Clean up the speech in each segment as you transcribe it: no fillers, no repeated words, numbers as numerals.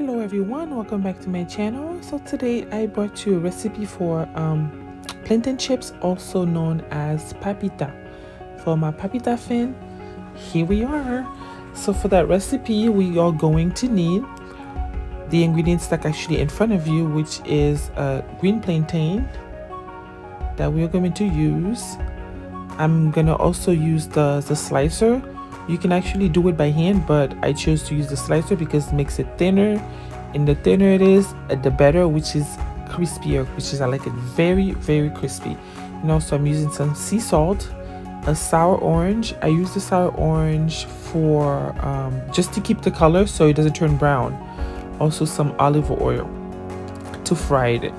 Hello everyone, welcome back to my channel. So today I brought you a recipe for plantain chips, also known as papita. For my papita fan, here we are. So for that recipe, we are going to need the ingredients that are actually in front of you, which is green plantain that we're going to use. I'm gonna also use the slicer. You can actually do it by hand, but I chose to use the slicer because it makes it thinner, and the thinner it is, the better, which is crispier, which is I like it very crispy. And also I'm using some sea salt, a sour orange. I use the sour orange for just to keep the color so it doesn't turn brown. Also some olive oil to fry it.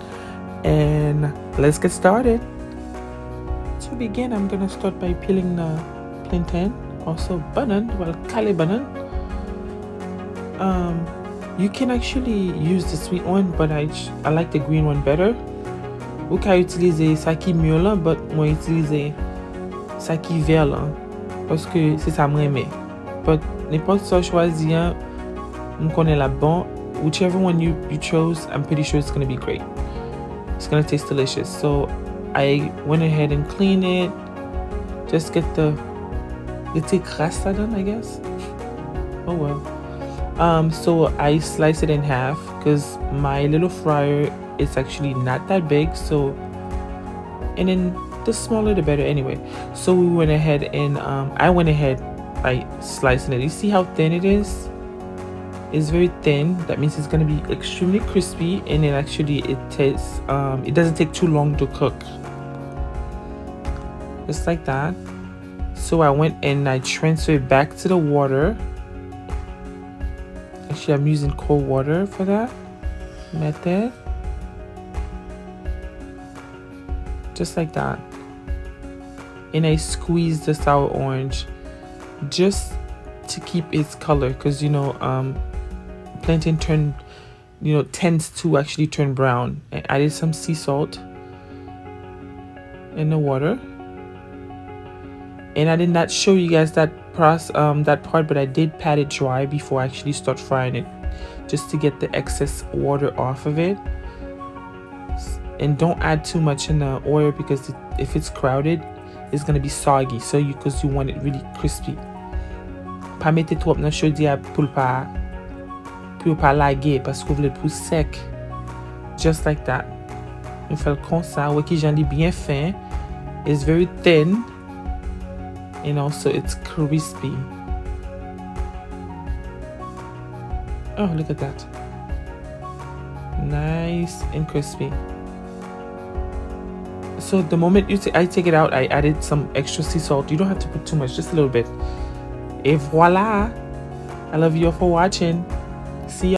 And let's get started. To begin, I'm gonna start by peeling the plantain, also banan, well, kale banan. You can actually use the sweet one, but I like the green one better. Ou ka utiliser sa ki mûr là, but moi utiliser sa ki vert là, parce que c'est ça m'aime. But n'importe ça choisi, m'connais la bon. Whichever one you chose, I'm pretty sure it's gonna be great. It's gonna taste delicious. So I went ahead and cleaned it. Just get the crasse done, I guess. Oh well. So I slice it in half because my little fryer is actually not that big. So, and then the smaller the better anyway. So we went ahead and I went ahead by slicing it. You see how thin it is? It's very thin. That means it's gonna be extremely crispy, and then actually it tastes. It doesn't take too long to cook. Just like that. So I went and I transferred back to the water. Actually, I'm using cold water for that method. Just like that. And I squeezed the sour orange just to keep its color, because plantain tends to actually turn brown. I added some sea salt in the water. And I did not show you guys that part, but I did pat it dry before I actually start frying it, just to get the excess water off of it. And don't add too much in the oil, because if it's crowded, it's gonna be soggy. So because you want it really crispy. Pas mettre trop dans chaudière pour pas laguer, parce que vous voulez plus sec. Just like that. On fait comme ça. Ouais, qui j'en ai bien fin. It's very thin. And also it's crispy. Oh, look at that. Nice and crispy. So the moment I take it out, I added some extra sea salt. You don't have to put too much, just a little bit. Et voila. I love you all for watching. See ya.